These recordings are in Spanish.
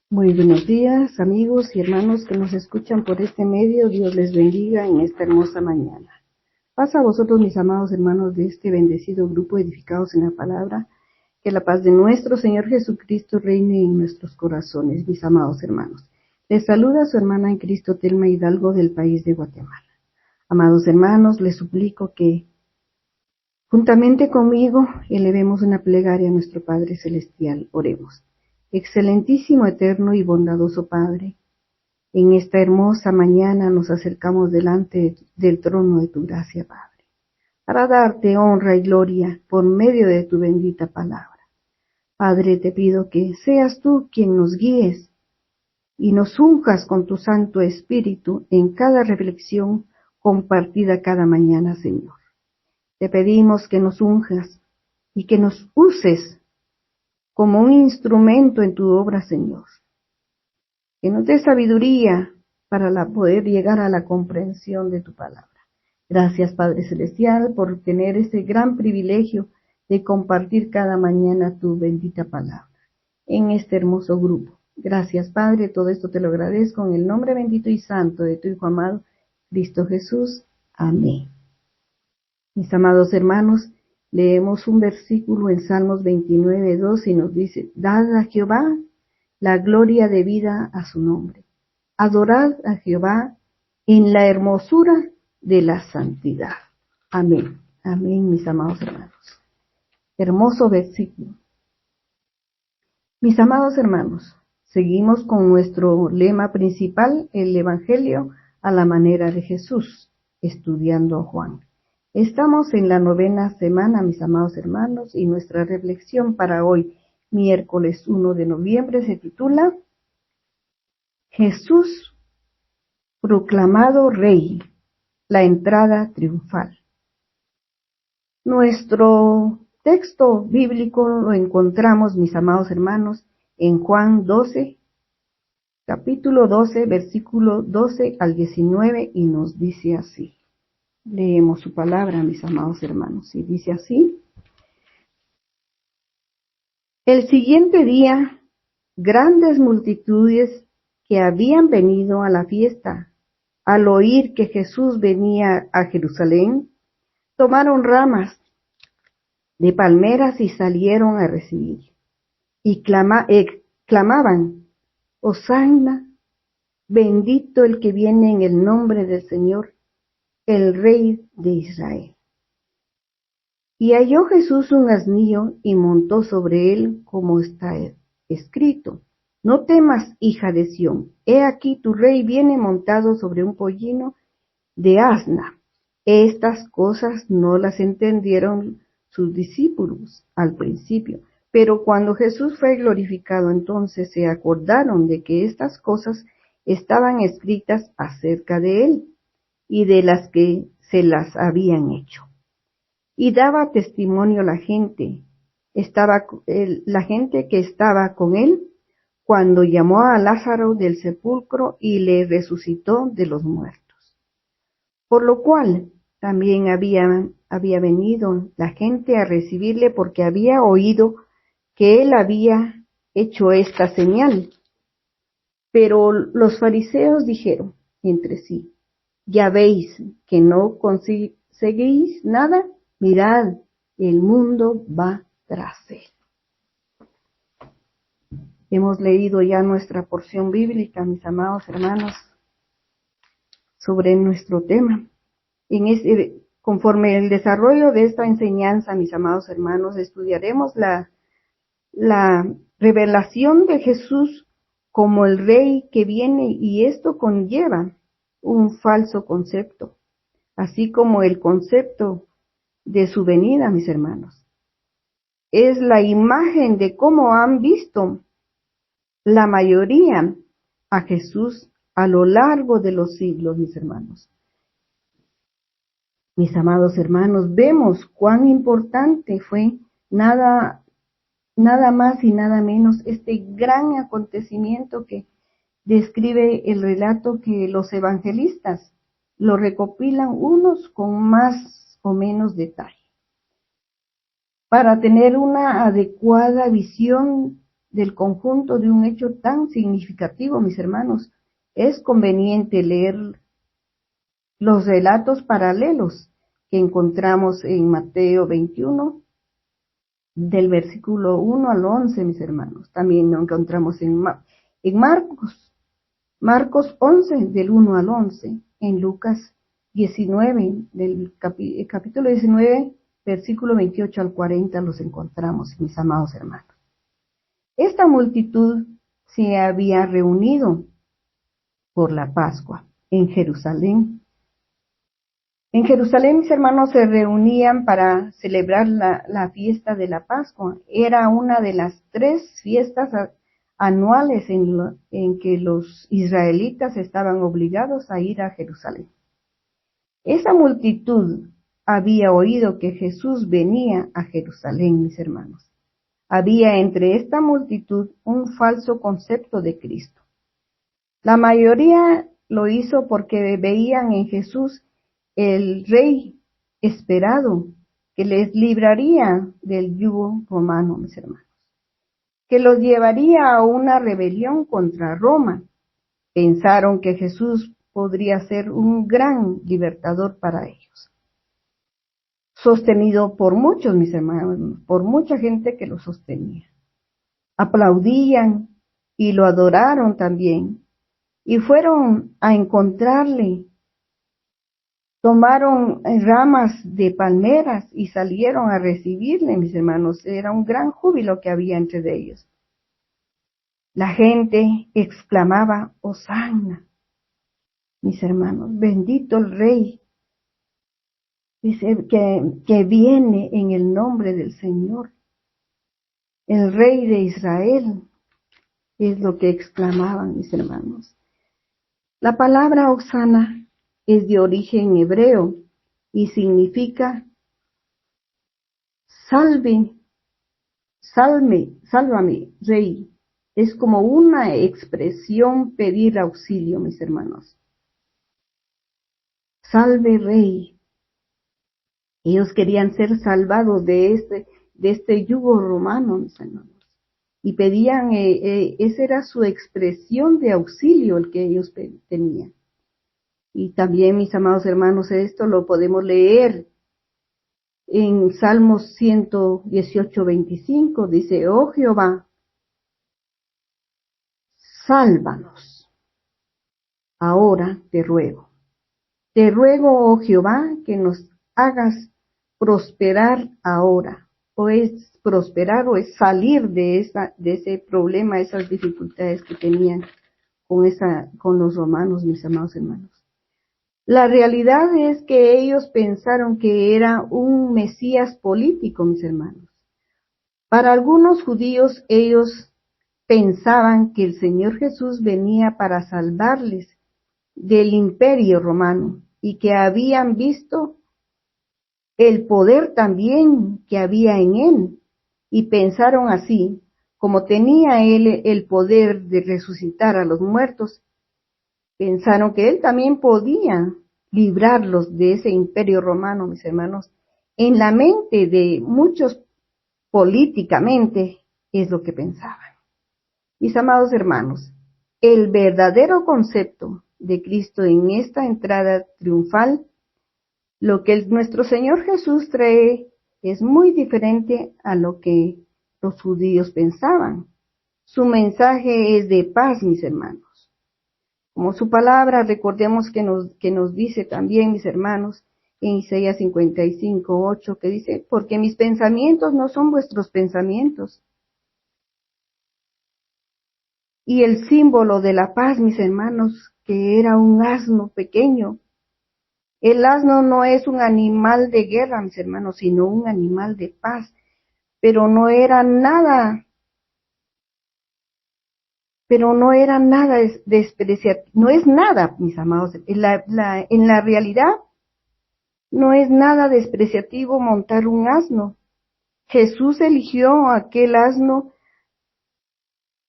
Muy buenos días, amigos y hermanos que nos escuchan por este medio. Dios les bendiga en esta hermosa mañana. Paz a vosotros, mis amados hermanos de este bendecido grupo edificados en la palabra. Que la paz de nuestro Señor Jesucristo reine en nuestros corazones, mis amados hermanos. Les saluda su hermana en Cristo, Telma Hidalgo, del país de Guatemala. Amados hermanos, les suplico que juntamente conmigo elevemos una plegaria a nuestro Padre Celestial. Oremos. Excelentísimo, eterno y bondadoso Padre, en esta hermosa mañana nos acercamos delante del trono de tu gracia, Padre, para darte honra y gloria por medio de tu bendita palabra. Padre, te pido que seas tú quien nos guíes y nos unjas con tu Santo Espíritu en cada reflexión compartida cada mañana, Señor. Te pedimos que nos unjas y que nos uses como un instrumento en tu obra, Señor. Que nos dé sabiduría para poder llegar a la comprensión de tu palabra. Gracias, Padre Celestial, por tener ese gran privilegio de compartir cada mañana tu bendita palabra en este hermoso grupo. Gracias, Padre, todo esto te lo agradezco en el nombre bendito y santo de tu Hijo amado, Cristo Jesús. Amén. Mis amados hermanos, leemos un versículo en Salmos 29:2 y nos dice: Dad a Jehová la gloria debida a su nombre. Adorad a Jehová en la hermosura de la santidad. Amén. Amén, mis amados hermanos. Hermoso versículo. Mis amados hermanos, seguimos con nuestro lema principal, el Evangelio a la manera de Jesús, estudiando a Juan. Estamos en la 9ª semana, mis amados hermanos, y nuestra reflexión para hoy, miércoles 1 de noviembre, se titula Jesús proclamado Rey, la entrada triunfal. Nuestro texto bíblico lo encontramos, mis amados hermanos, en Juan 12, capítulo 12, versículo 12 al 19, y nos dice así. Leemos su palabra, mis amados hermanos, y dice así. El siguiente día, grandes multitudes que habían venido a la fiesta, al oír que Jesús venía a Jerusalén, tomaron ramas de palmeras y salieron a recibir. Y clamaban, Hosanna, bendito el que viene en el nombre del Señor, el Rey de Israel. Y halló Jesús un asnillo y montó sobre él, como está escrito: No temas, hija de Sión, he aquí tu rey viene montado sobre un pollino de asna. Estas cosas no las entendieron sus discípulos al principio, pero cuando Jesús fue glorificado, entonces se acordaron de que estas cosas estaban escritas acerca de él y de las que se las habían hecho. Y daba testimonio la gente que estaba con él, cuando llamó a Lázaro del sepulcro y le resucitó de los muertos. Por lo cual también había venido la gente a recibirle, porque había oído que él había hecho esta señal. Pero los fariseos dijeron entre sí: Ya veis que no conseguís nada. Mirad, el mundo va tras él. Hemos leído ya nuestra porción bíblica, mis amados hermanos, sobre nuestro tema. Conforme el desarrollo de esta enseñanza, mis amados hermanos, estudiaremos la revelación de Jesús como el Rey que viene, y esto conlleva un falso concepto, así como el concepto de su venida, mis hermanos. Es la imagen de cómo han visto la mayoría a Jesús a lo largo de los siglos, mis hermanos. Mis amados hermanos, vemos cuán importante fue nada más y nada menos este gran acontecimiento que describe el relato, que los evangelistas lo recopilan unos con más o menos detalle, para tener una adecuada visión del conjunto de un hecho tan significativo, mis hermanos, es conveniente leer los relatos paralelos que encontramos en Mateo 21, del versículo 1 al 11, mis hermanos. También lo encontramos en Marcos 11, del 1 al 11, en Lucas 19, del capítulo 19, versículo 28 al 40, los encontramos, mis amados hermanos. Esta multitud se había reunido por la Pascua en Jerusalén. En Jerusalén, mis hermanos, se reunían para celebrar la fiesta de la Pascua. Era una de las 3 fiestas anuales en que los israelitas estaban obligados a ir a Jerusalén. Esa multitud había oído que Jesús venía a Jerusalén, mis hermanos. Había entre esta multitud un falso concepto de Cristo. La mayoría lo hizo porque veían en Jesús el rey esperado que les libraría del yugo romano, mis hermanos, que los llevaría a una rebelión contra Roma. Pensaron que Jesús podría ser un gran libertador para ellos, sostenido por muchos, mis hermanos, por mucha gente que lo sostenía. Aplaudían y lo adoraron también, y fueron a encontrarle. Tomaron ramas de palmeras y salieron a recibirle, mis hermanos. Era un gran júbilo que había entre ellos. La gente exclamaba, Hosanna, mis hermanos, bendito el Rey. Dice que viene en el nombre del Señor. El Rey de Israel es lo que exclamaban, mis hermanos. La palabra Hosanna es de origen hebreo y significa sálvame, Rey. Es como una expresión pedir auxilio, mis hermanos. Salve, Rey. Ellos querían ser salvados de este yugo romano, mis hermanos. Y pedían, esa era su expresión de auxilio, el que ellos tenían. Y también, mis amados hermanos, esto lo podemos leer en Salmos 118, 25. Dice, oh Jehová, sálvanos. Ahora te ruego. Te ruego, oh Jehová, que nos hagas prosperar ahora. O es prosperar o es salir de ese problema, esas dificultades que tenían con los romanos, mis amados hermanos. La realidad es que ellos pensaron que era un Mesías político, mis hermanos. Para algunos judíos, ellos pensaban que el Señor Jesús venía para salvarles del imperio romano y que habían visto el poder también que había en él y pensaron así, como tenía él el poder de resucitar a los muertos, pensaron que él también podía librarlos de ese imperio romano, mis hermanos. En la mente de muchos políticamente es lo que pensaban. Mis amados hermanos, el verdadero concepto de Cristo en esta entrada triunfal, lo que nuestro Señor Jesús trae es muy diferente a lo que los judíos pensaban. Su mensaje es de paz, mis hermanos. Como su palabra, recordemos que nos dice también, mis hermanos, en Isaías 55, 8, que dice, porque mis pensamientos no son vuestros pensamientos. Y el símbolo de la paz, mis hermanos, que era un asno pequeño. El asno no es un animal de guerra, mis hermanos, sino un animal de paz. Pero no era nada despreciativo, no es nada, mis amados, en la realidad no es nada despreciativo montar un asno. Jesús eligió aquel asno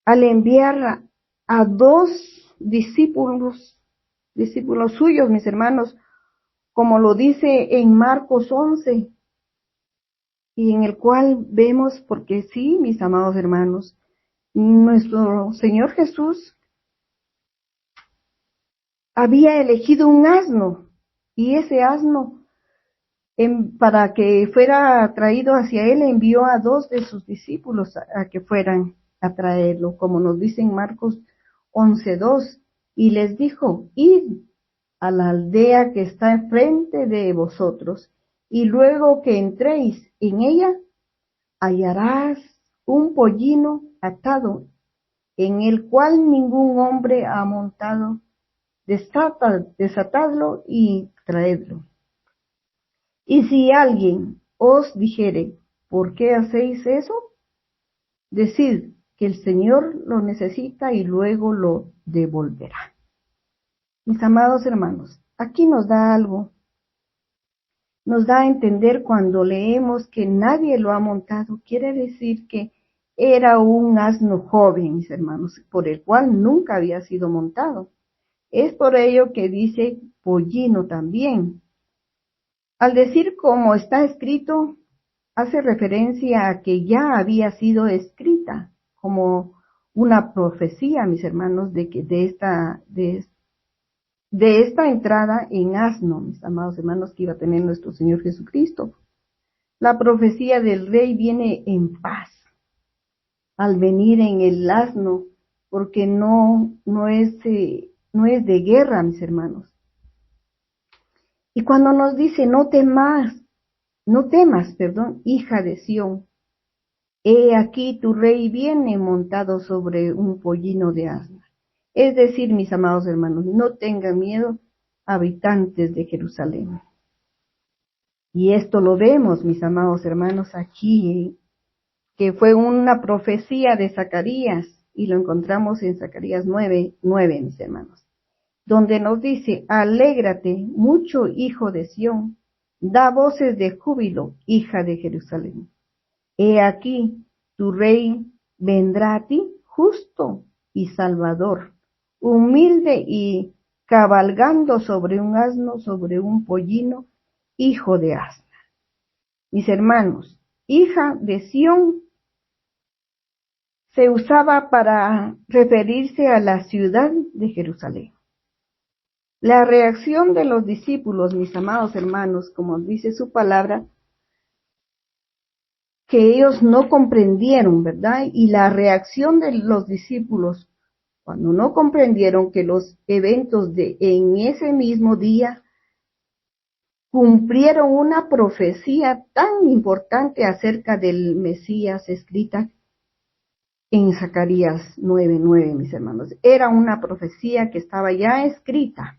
al enviar a 2 discípulos suyos, mis hermanos, como lo dice en Marcos 11, y en el cual vemos, porque sí, mis amados hermanos, Nuestro Señor Jesús había elegido un asno, y ese asno, para que fuera traído hacia él, envió a 2 de sus discípulos a que fueran a traerlo, como nos dice en Marcos 11:2, y les dijo: id a la aldea que está enfrente de vosotros, y luego que entréis en ella, hallarás un pollino atado, en el cual ningún hombre ha montado. Desatadlo y traedlo. Y si alguien os dijere: ¿por qué hacéis eso? Decid que el Señor lo necesita y luego lo devolverá. Mis amados hermanos, aquí nos da algo. Nos da a entender cuando leemos que nadie lo ha montado. Quiere decir que era un asno joven, mis hermanos, por el cual nunca había sido montado. Es por ello que dice pollino también. Al decir como está escrito, hace referencia a que ya había sido escrita como una profecía, mis hermanos, de esta entrada en asno, mis amados hermanos, que iba a tener nuestro Señor Jesucristo. La profecía del Rey viene en paz al venir en el asno, porque no es de guerra, mis hermanos. Y cuando nos dice: no temas, hija de Sión, he aquí tu rey viene montado sobre un pollino de asna. Es decir, mis amados hermanos, no tengan miedo, habitantes de Jerusalén. Y esto lo vemos, mis amados hermanos, aquí, que fue una profecía de Zacarías, y lo encontramos en Zacarías 9:9, mis hermanos, donde nos dice: alégrate mucho, hijo de Sión, da voces de júbilo, hija de Jerusalén. He aquí, tu rey vendrá a ti, justo y salvador, humilde y cabalgando sobre un asno, sobre un pollino, hijo de asna. Mis hermanos, hija de Sión se usaba para referirse a la ciudad de Jerusalén. La reacción de los discípulos, mis amados hermanos, como dice su palabra, que ellos no comprendieron, ¿verdad? Y la reacción de los discípulos, cuando no comprendieron que los eventos en ese mismo día cumplieron una profecía tan importante acerca del Mesías escrita en Zacarías 9:9, mis hermanos. Era una profecía que estaba ya escrita,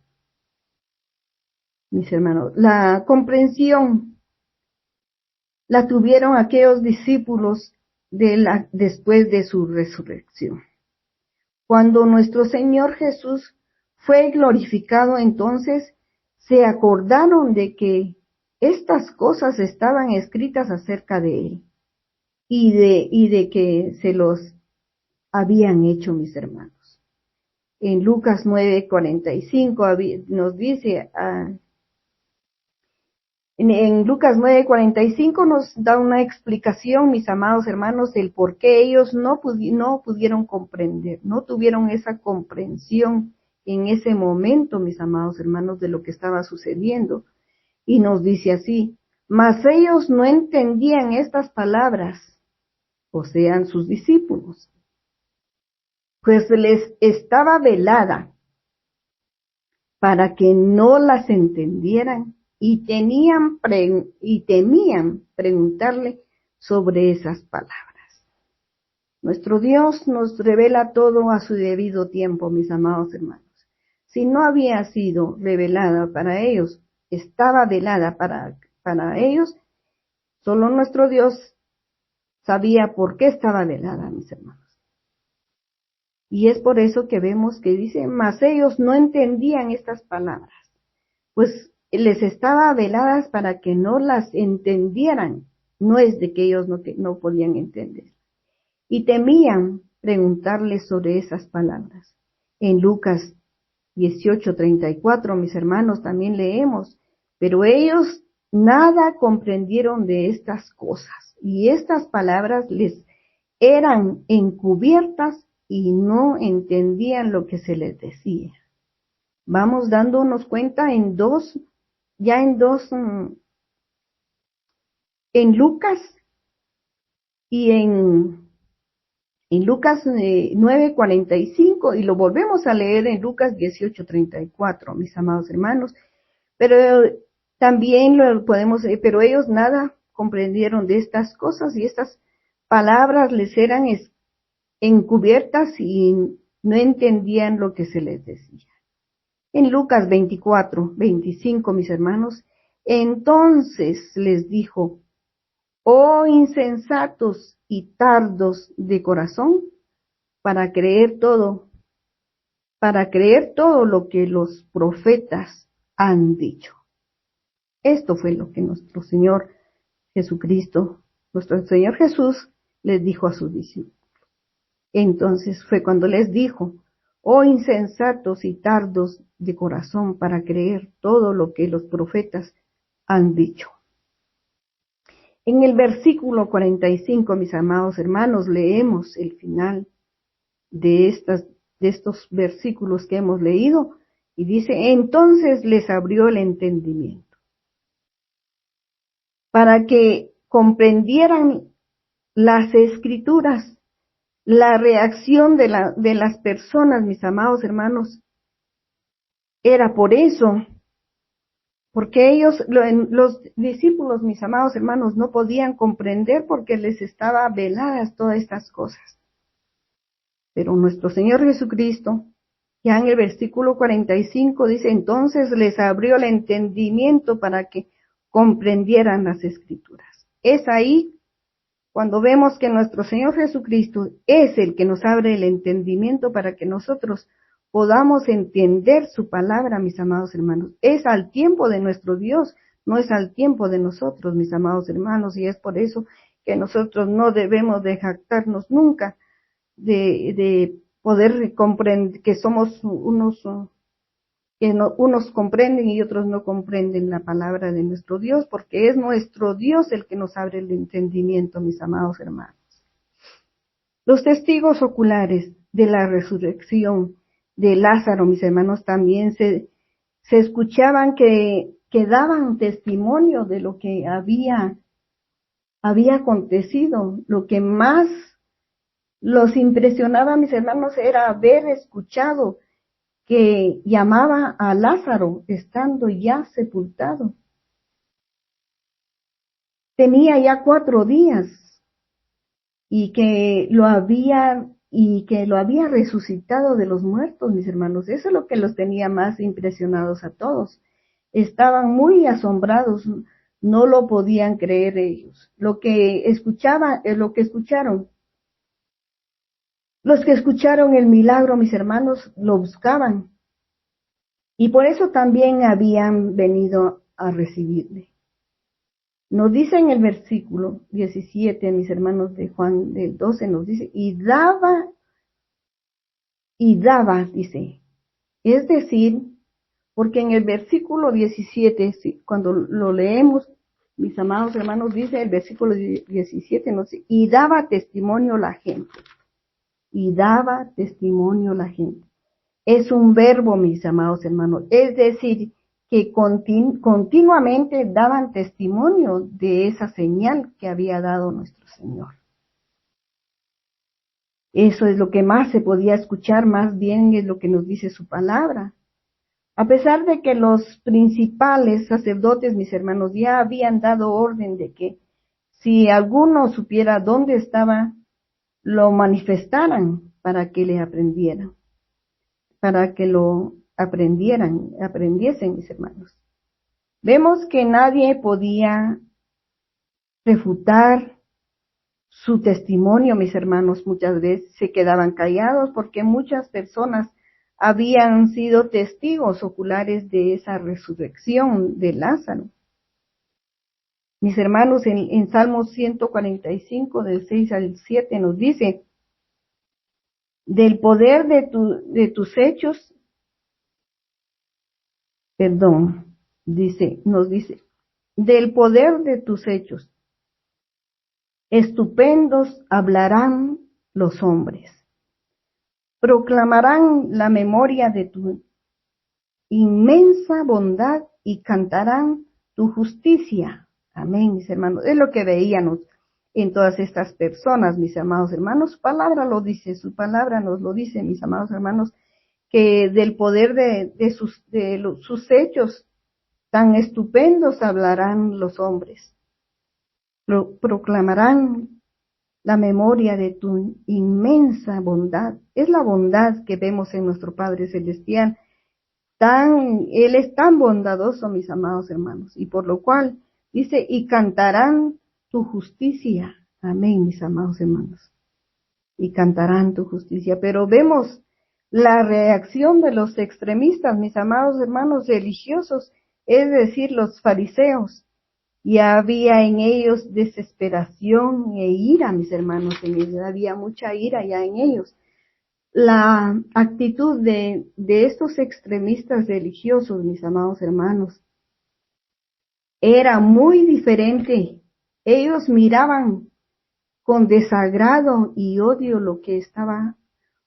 mis hermanos. La comprensión la tuvieron aquellos discípulos después de su resurrección. Cuando nuestro Señor Jesús fue glorificado, entonces se acordaron de que estas cosas estaban escritas acerca de él y de que se los habían hecho, mis hermanos. En Lucas 9:45 nos dice, en Lucas 9:45 nos da una explicación, mis amados hermanos, del por qué ellos no pudieron comprender, no tuvieron esa comprensión en ese momento, mis amados hermanos, de lo que estaba sucediendo. Y nos dice así: mas ellos no entendían estas palabras, o sean sus discípulos, pues les estaba velada para que no las entendieran, y temían preguntarle sobre esas palabras. Nuestro Dios nos revela todo a su debido tiempo, mis amados hermanos. Si no había sido revelada para ellos, estaba velada para ellos, solo nuestro Dios sabía por qué estaba velada, mis hermanos. Y es por eso que vemos que dice: mas ellos no entendían estas palabras, pues les estaba veladas para que no las entendieran. No es de que ellos no podían entender. Y temían preguntarles sobre esas palabras. En Lucas 18:34, mis hermanos, también leemos: pero ellos nada comprendieron de estas cosas, y estas palabras les eran encubiertas y no entendían lo que se les decía. Vamos dándonos cuenta en Lucas y en Lucas 9:45, y lo volvemos a leer en Lucas 18:34, mis amados hermanos. Pero también lo podemos, pero ellos nada comprendieron de estas cosas, y estas palabras les eran encubiertas y no entendían lo que se les decía. En Lucas 24:25, mis hermanos, entonces les dijo: oh insensatos y tardos de corazón, para creer todo lo que los profetas han dicho. Esto fue lo que nuestro Señor Jesús les dijo a sus discípulos. Entonces fue cuando les dijo: oh insensatos y tardos de corazón, para creer todo lo que los profetas han dicho. En el versículo 45, mis amados hermanos, leemos el final de estos versículos que hemos leído, y dice: entonces les abrió el entendimiento, para que comprendieran las Escrituras. La reacción de las personas, mis amados hermanos, era por eso, porque ellos, los discípulos, mis amados hermanos, no podían comprender porque les estaba veladas todas estas cosas. Pero nuestro Señor Jesucristo, ya en el versículo 45 dice: entonces les abrió el entendimiento para que comprendieran las Escrituras. Es ahí cuando vemos que nuestro Señor Jesucristo es el que nos abre el entendimiento para que nosotros podamos entender su palabra, mis amados hermanos. Es al tiempo de nuestro Dios, no es al tiempo de nosotros, mis amados hermanos, y es por eso que nosotros no debemos de jactarnos nunca de poder comprender que somos unos comprenden y otros no comprenden la palabra de nuestro Dios, porque es nuestro Dios el que nos abre el entendimiento, mis amados hermanos. Los testigos oculares de la resurrección de Lázaro, mis hermanos, también se escuchaban que daban testimonio de lo que había acontecido. Lo que más los impresionaba, mis hermanos, era haber escuchado que llamaba a Lázaro estando ya sepultado. Tenía ya 4 días y que lo había resucitado de los muertos, mis hermanos. Eso es lo que los tenía más impresionados a todos. Estaban muy asombrados, no lo podían creer ellos. Lo que escucharon. Los que escucharon el milagro, mis hermanos, lo buscaban. Y por eso también habían venido a recibirle. Nos dice en el versículo 17, mis hermanos, de Juan del 12, nos dice: y daba, dice. Es decir, porque en el versículo 17, cuando lo leemos, mis amados hermanos, dice el versículo 17, nos dice: y daba testimonio la gente. Y daba testimonio la gente. Es un verbo, mis amados hermanos, es decir, que continuamente daban testimonio de esa señal que había dado nuestro Señor. Eso es lo que más se podía escuchar, más bien es lo que nos dice su palabra. A pesar de que los principales sacerdotes, mis hermanos, ya habían dado orden de que si alguno supiera dónde estaba, lo manifestaran para que le aprendieran. Para que lo aprendiesen, mis hermanos. Vemos que nadie podía refutar su testimonio, mis hermanos. Muchas veces se quedaban callados porque muchas personas habían sido testigos oculares de esa resurrección de Lázaro. Mis hermanos, en Salmos 145, del 6 al 7, nos dice: del poder de tus hechos, nos dice, del poder de tus hechos, Estupendos hablarán los hombres. Proclamarán la memoria de tu inmensa bondad y cantarán tu justicia. Amén, mis hermanos. Es lo que veíamos en todas estas personas, mis amados hermanos. Su palabra lo dice, su palabra nos lo dice, mis amados hermanos, que del poder de sus hechos tan estupendos hablarán los hombres. Proclamarán la memoria de tu inmensa bondad. Es la bondad que vemos en nuestro Padre Celestial. Él es tan bondadoso, mis amados hermanos, y por lo cual dice, y cantarán tu justicia. Amén, mis amados hermanos. Y cantarán tu justicia. Pero vemos la reacción de los extremistas, mis amados hermanos religiosos, es decir, los fariseos. Y había en ellos desesperación e ira, mis hermanos, había mucha ira ya en ellos. La actitud de estos extremistas religiosos, mis amados hermanos, era muy diferente. Ellos miraban con desagrado y odio lo que estaba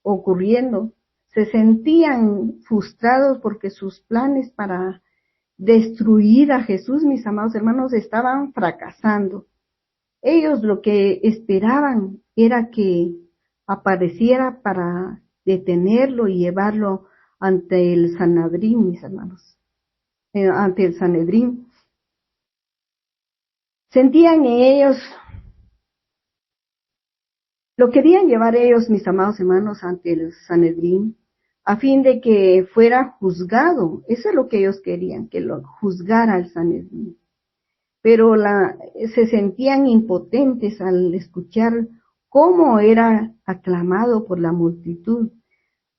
ocurriendo. Se sentían frustrados porque sus planes para destruir a Jesús, mis amados hermanos, estaban fracasando. Ellos lo que esperaban era que apareciera para detenerlo y llevarlo ante el Sanedrín, mis hermanos, ante el Sanedrín. Sentían ellos, lo querían llevar ellos, mis amados hermanos, ante el Sanedrín, a fin de que fuera juzgado. Eso es lo que ellos querían, que lo juzgara el Sanedrín. Pero se sentían impotentes al escuchar cómo era aclamado por la multitud.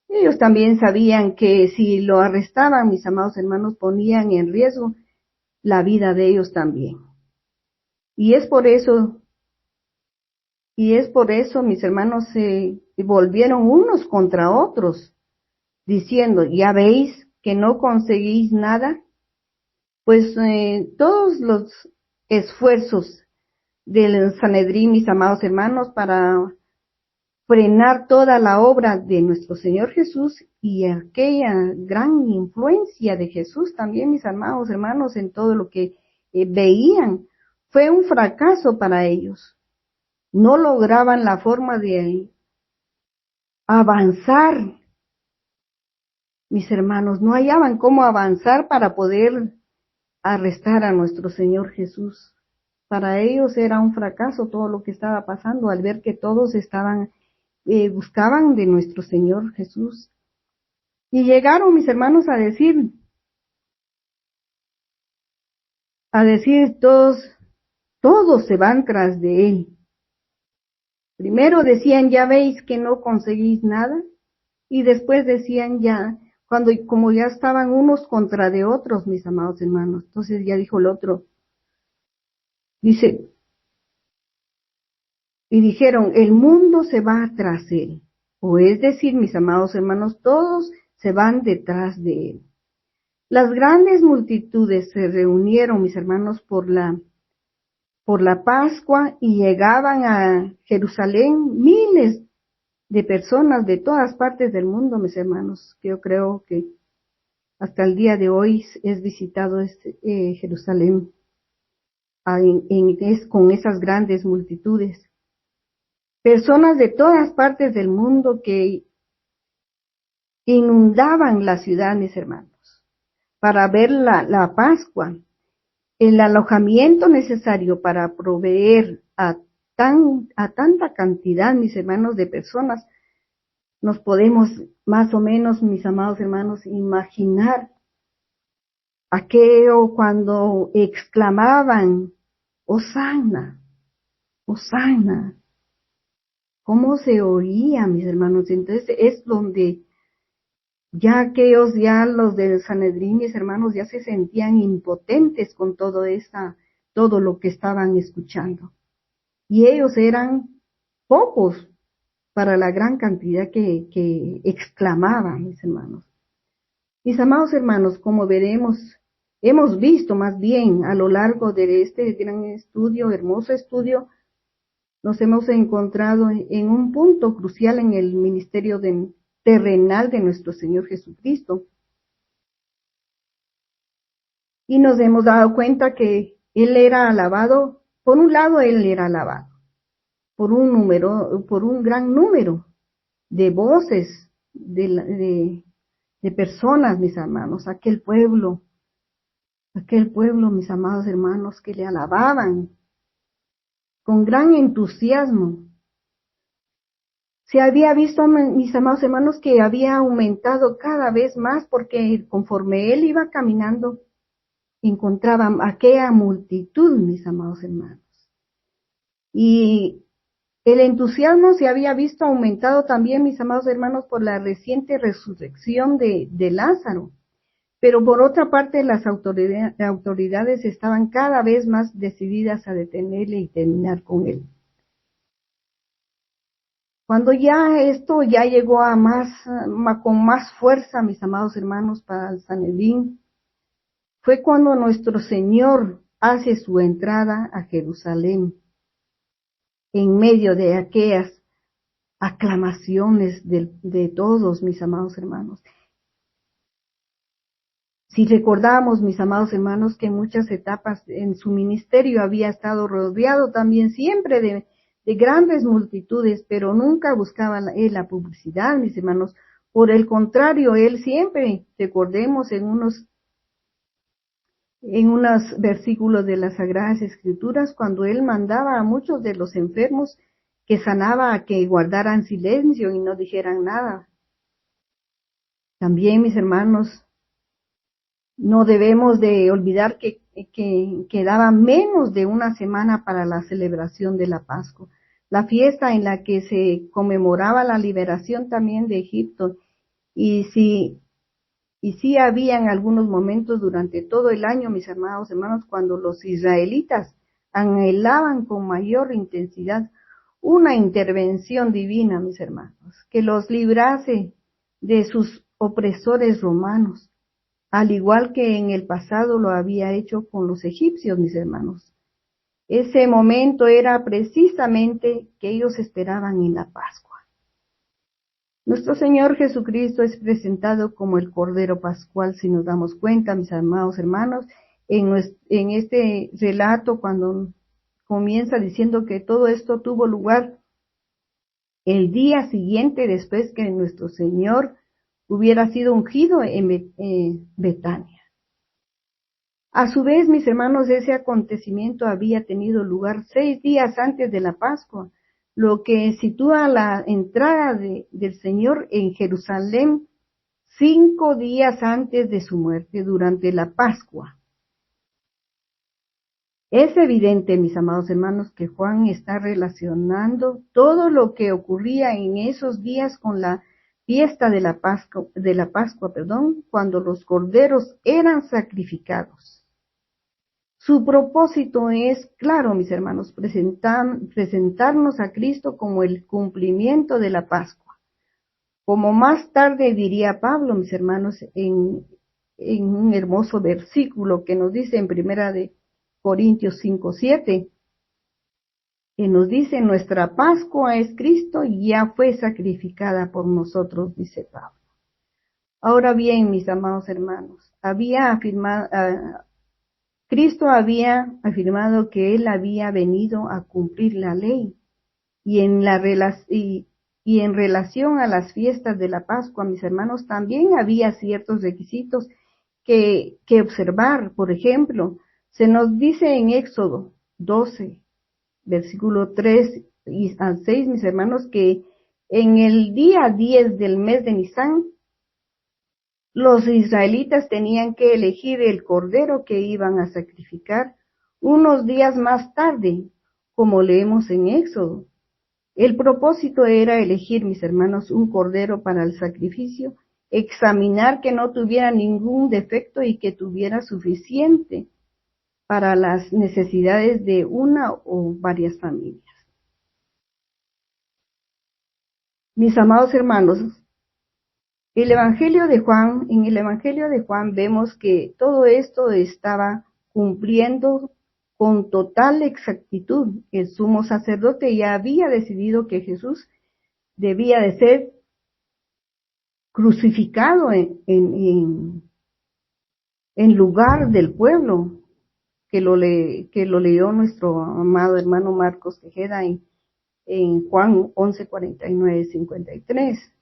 Ellos también sabían que si lo arrestaban, mis amados hermanos, ponían en riesgo la vida de ellos también. Y es por eso, mis hermanos, se volvieron unos contra otros, diciendo, ¿ya veis que no conseguís nada? Pues todos los esfuerzos del Sanedrín, mis amados hermanos, para frenar toda la obra de nuestro Señor Jesús y aquella gran influencia de Jesús también, mis amados hermanos, en todo lo que veían, fue un fracaso para ellos. No lograban la forma de avanzar, mis hermanos, no hallaban cómo avanzar para poder arrestar a nuestro Señor Jesús. Para ellos era un fracaso todo lo que estaba pasando al ver que todos buscaban de nuestro Señor Jesús. Y llegaron, mis hermanos, a decir todos se van tras de él. Primero decían, ya veis que no conseguís nada, y después decían como ya estaban unos contra de otros, mis amados hermanos, entonces ya dijo el otro, dice, y dijeron, el mundo se va tras él, o es decir, mis amados hermanos, todos se van detrás de él. Las grandes multitudes se reunieron, mis hermanos, por la Pascua y llegaban a Jerusalén miles de personas de todas partes del mundo, mis hermanos. Yo creo que hasta el día de hoy es visitado Jerusalén con esas grandes multitudes. Personas de todas partes del mundo que inundaban la ciudad, mis hermanos, para ver la Pascua. El alojamiento necesario para proveer a tanta cantidad, mis hermanos, de personas, nos podemos más o menos, mis amados hermanos, imaginar aquello cuando exclamaban, Hosanna, Hosanna. ¿Cómo se oía, mis hermanos? Entonces es donde los del Sanedrín, mis hermanos, ya se sentían impotentes con todo lo que estaban escuchando. Y ellos eran pocos para la gran cantidad que exclamaban, mis hermanos. Mis amados hermanos, como veremos, hemos visto más bien a lo largo de este gran estudio, hermoso estudio, nos hemos encontrado en un punto crucial en el ministerio terrenal de nuestro Señor Jesucristo. Y nos hemos dado cuenta que Él era alabado, por un lado Él era alabado, por un gran número de voces, de personas, mis hermanos, aquel pueblo, mis amados hermanos, que le alababan con gran entusiasmo. Se había visto, mis amados hermanos, que había aumentado cada vez más, porque conforme Él iba caminando, encontraba aquella multitud, mis amados hermanos. Y el entusiasmo se había visto aumentado también, mis amados hermanos, por la reciente resurrección de Lázaro. Pero por otra parte, las autoridades estaban cada vez más decididas a detenerle y terminar con él. Cuando ya esto ya llegó con más fuerza, mis amados hermanos, para el Sanedrín, fue cuando nuestro Señor hace su entrada a Jerusalén, en medio de aquellas aclamaciones de todos, mis amados hermanos. Si recordamos, mis amados hermanos, que en muchas etapas en su ministerio había estado rodeado también siempre de grandes multitudes, pero nunca buscaba él la publicidad, mis hermanos. Por el contrario, él siempre, recordemos en unos versículos de las Sagradas Escrituras, cuando él mandaba a muchos de los enfermos que sanaba a que guardaran silencio y no dijeran nada. También, mis hermanos, no debemos de olvidar que quedaba menos de una semana para la celebración de la Pascua, la fiesta en la que se conmemoraba la liberación también de Egipto. Y sí habían algunos momentos durante todo el año, mis amados hermanos, cuando los israelitas anhelaban con mayor intensidad una intervención divina, mis hermanos, que los librase de sus opresores romanos, al igual que en el pasado lo había hecho con los egipcios, mis hermanos. Ese momento era precisamente que ellos esperaban en la Pascua. Nuestro Señor Jesucristo es presentado como el Cordero Pascual, si nos damos cuenta, mis amados hermanos, en este relato, cuando comienza diciendo que todo esto tuvo lugar el día siguiente después que nuestro Señor hubiera sido ungido en Betania. A su vez, mis hermanos, ese acontecimiento había tenido lugar 6 días antes de la Pascua, lo que sitúa la entrada del Señor en Jerusalén 5 días antes de su muerte, durante la Pascua. Es evidente, mis amados hermanos, que Juan está relacionando todo lo que ocurría en esos días con la fiesta de la Pascua, cuando los corderos eran sacrificados. Su propósito es, claro, mis hermanos, presentarnos a Cristo como el cumplimiento de la Pascua. Como más tarde diría Pablo, mis hermanos, en un hermoso versículo que nos dice en 1 Corintios 5:7, que nos dice: nuestra Pascua es Cristo y ya fue sacrificada por nosotros, dice Pablo. Ahora bien, mis amados hermanos, Cristo había afirmado que Él había venido a cumplir la ley, y en relación a las fiestas de la Pascua, mis hermanos, también había ciertos requisitos que observar. Por ejemplo, se nos dice en Éxodo 12, versículo 3 al 6, mis hermanos, que en el día 10 del mes de Nisán, los israelitas tenían que elegir el cordero que iban a sacrificar unos días más tarde, como leemos en Éxodo. El propósito era elegir, mis hermanos, un cordero para el sacrificio, examinar que no tuviera ningún defecto y que tuviera suficiente para las necesidades de una o varias familias. Mis amados hermanos, en el Evangelio de Juan vemos que todo esto estaba cumpliendo con total exactitud. El sumo sacerdote ya había decidido que Jesús debía de ser crucificado en lugar del pueblo, que lo leyó nuestro amado hermano Marcos Tejeda en Juan 11, 49, 53.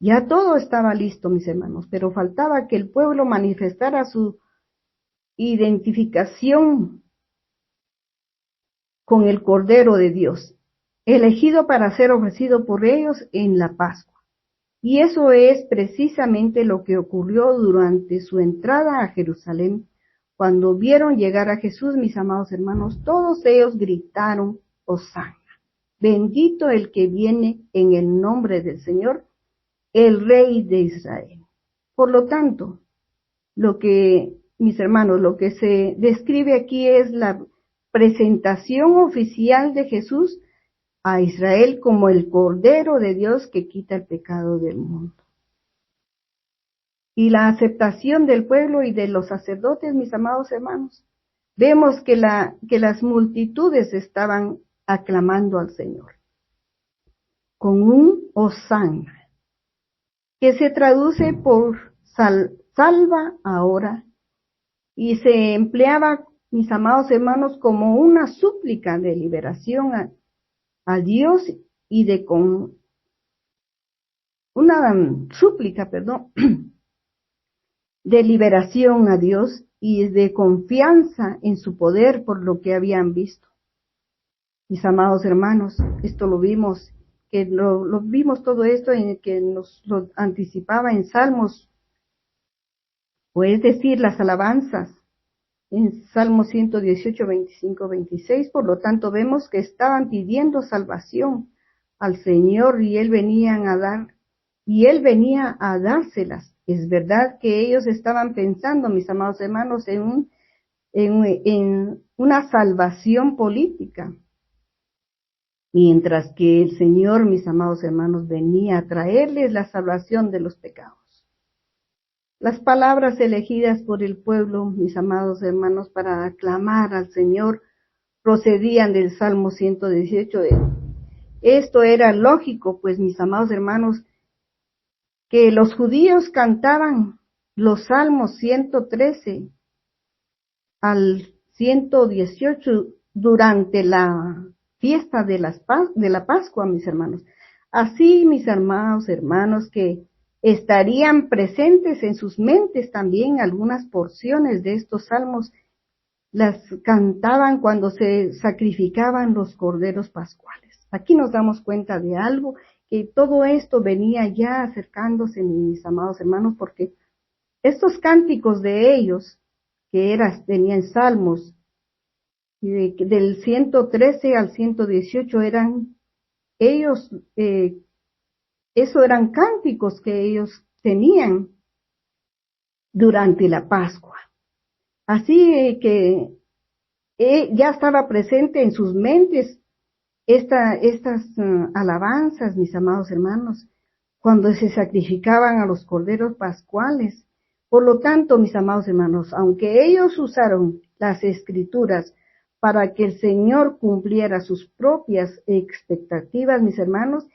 Ya todo estaba listo, mis hermanos, pero faltaba que el pueblo manifestara su identificación con el Cordero de Dios, elegido para ser ofrecido por ellos en la Pascua. Y eso es precisamente lo que ocurrió durante su entrada a Jerusalén. Cuando vieron llegar a Jesús, mis amados hermanos, todos ellos gritaron, Hosana, bendito el que viene en el nombre del Señor, el Rey de Israel. Por lo tanto, mis hermanos, lo que se describe aquí es la presentación oficial de Jesús a Israel como el Cordero de Dios que quita el pecado del mundo. Y la aceptación del pueblo y de los sacerdotes, mis amados hermanos, vemos que las multitudes estaban aclamando al Señor con un Hosana, que se traduce por salva ahora, y se empleaba, mis amados hermanos, como una súplica de liberación a Dios y de liberación a Dios y de confianza en su poder por lo que habían visto. Mis amados hermanos, esto lo vimos, que lo vimos todo esto en el que nos lo anticipaba en Salmos, o es decir, las alabanzas, en Salmo 118, 25, 26, por lo tanto vemos que estaban pidiendo salvación al Señor y Él venía a dárselas. Es verdad que ellos estaban pensando, mis amados hermanos, en una salvación política, mientras que el Señor, mis amados hermanos, venía a traerles la salvación de los pecados. Las palabras elegidas por el pueblo, mis amados hermanos, para aclamar al Señor, procedían del Salmo 118. Esto era lógico, pues, mis amados hermanos, que los judíos cantaban los Salmos 113 al 118 durante la fiesta de la Pascua, mis hermanos. Así, mis amados hermanos, que estarían presentes en sus mentes también algunas porciones de estos salmos, las cantaban cuando se sacrificaban los corderos pascuales. Aquí nos damos cuenta de algo, que todo esto venía ya acercándose, mis amados hermanos, porque estos cánticos de ellos, que tenían salmos, del 113 al 118 eran cánticos que ellos tenían durante la Pascua. Así que ya estaba presente en sus mentes estas alabanzas, mis amados hermanos, cuando se sacrificaban a los corderos pascuales. Por lo tanto, mis amados hermanos, aunque ellos usaron las Escrituras para que el Señor cumpliera sus propias expectativas, mis hermanos,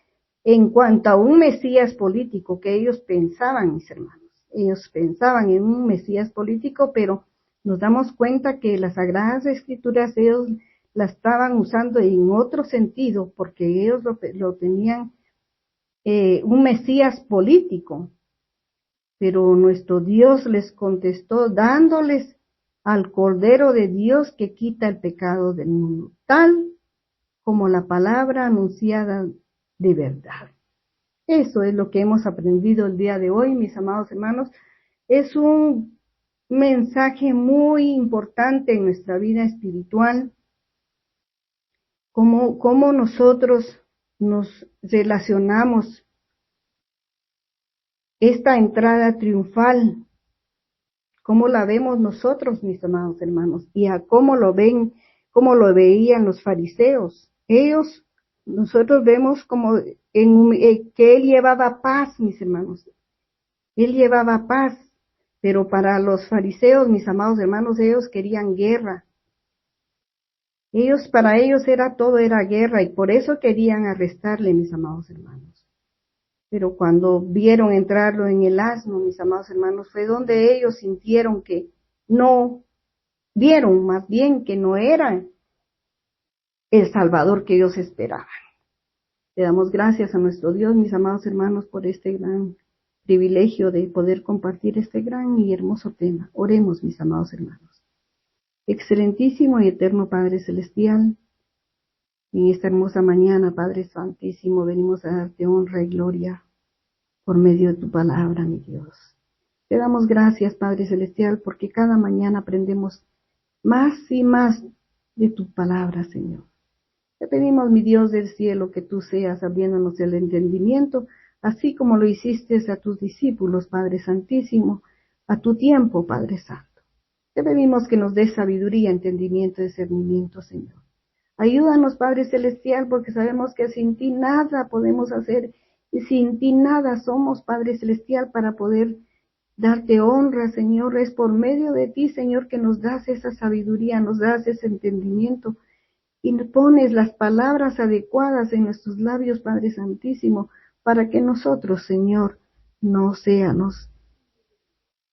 en cuanto a un Mesías político que ellos pensaban, mis hermanos. Ellos pensaban en un Mesías político, pero nos damos cuenta que las Sagradas Escrituras ellos la estaban usando en otro sentido, porque ellos lo tenían un Mesías político. Pero nuestro Dios les contestó dándoles al Cordero de Dios que quita el pecado del mundo, tal como la palabra anunciada de verdad. Eso es lo que hemos aprendido el día de hoy, mis amados hermanos. Es un mensaje muy importante en nuestra vida espiritual, cómo nosotros nos relacionamos esta entrada triunfal, cómo la vemos nosotros, mis amados hermanos, y a cómo lo veían los fariseos. Nosotros vemos como que él llevaba paz, mis hermanos. Él llevaba paz, pero para los fariseos, mis amados hermanos, ellos querían guerra. Para ellos todo era guerra y por eso querían arrestarle, mis amados hermanos. Pero cuando vieron entrarlo en el asno, mis amados hermanos, fue donde ellos sintieron que no, vieron más bien que no eran el Salvador que ellos esperaban. Le damos gracias a nuestro Dios, mis amados hermanos, por este gran privilegio de poder compartir este gran y hermoso tema. Oremos, mis amados hermanos. Excelentísimo y eterno Padre Celestial, en esta hermosa mañana, Padre Santísimo, venimos a darte honra y gloria por medio de tu palabra, mi Dios. Te damos gracias, Padre Celestial, porque cada mañana aprendemos más y más de tu palabra, Señor. Te pedimos, mi Dios del cielo, que tú seas abriéndonos el entendimiento, así como lo hiciste a tus discípulos, Padre Santísimo, a tu tiempo, Padre Santo. Te pedimos que nos des sabiduría, entendimiento y discernimiento, Señor. Ayúdanos, Padre Celestial, porque sabemos que sin ti nada podemos hacer y sin ti nada somos, Padre Celestial, para poder darte honra, Señor. Es por medio de ti, Señor, que nos das esa sabiduría, nos das ese entendimiento y pones las palabras adecuadas en nuestros labios, Padre Santísimo, para que nosotros, Señor,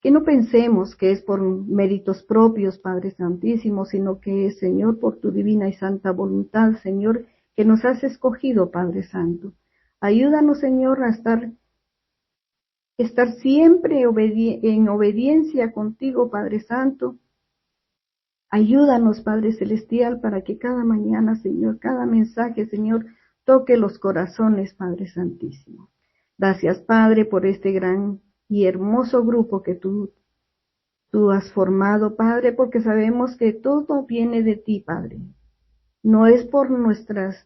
que no pensemos que es por méritos propios, Padre Santísimo, sino que es, Señor, por tu divina y santa voluntad, Señor, que nos has escogido, Padre Santo. Ayúdanos, Señor, a estar siempre en obediencia contigo, Padre Santo. Ayúdanos, Padre Celestial, para que cada mañana, Señor, cada mensaje, Señor, toque los corazones, Padre Santísimo. Gracias, Padre, por este gran y hermoso grupo que tú has formado, Padre, porque sabemos que todo viene de ti, Padre. No es por nuestra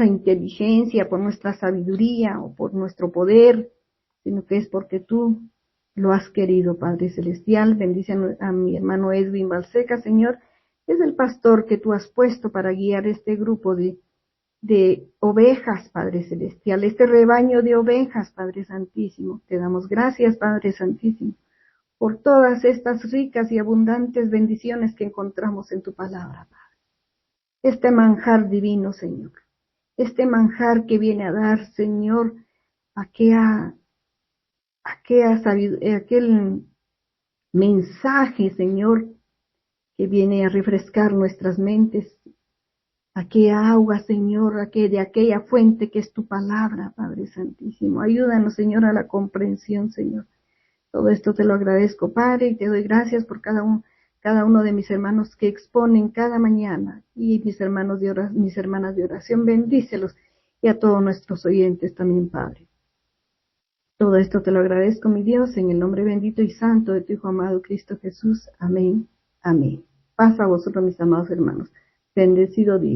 inteligencia, por nuestra sabiduría o por nuestro poder, sino que es porque tú lo has querido, Padre Celestial. Bendice a mi hermano Edwin Balseca, Señor. Es el pastor que tú has puesto para guiar este grupo de ovejas, Padre Celestial, este rebaño de ovejas, Padre Santísimo. Te damos gracias, Padre Santísimo, por todas estas ricas y abundantes bendiciones que encontramos en tu palabra, Padre. Este manjar divino, Señor. Este manjar que viene a dar, Señor, aquel mensaje, Señor, que viene a refrescar nuestras mentes, aquella agua, Señor, de aquella fuente que es tu palabra, Padre Santísimo. Ayúdanos, Señor, a la comprensión, Señor. Todo esto te lo agradezco, Padre, y te doy gracias por cada uno de mis hermanos que exponen cada mañana, y mis hermanas de oración, bendícelos, y a todos nuestros oyentes también, Padre. Todo esto te lo agradezco, mi Dios, en el nombre bendito y santo de tu Hijo amado Cristo Jesús. Amén. Amén. Paz a vosotros, mis amados hermanos. Bendecido día.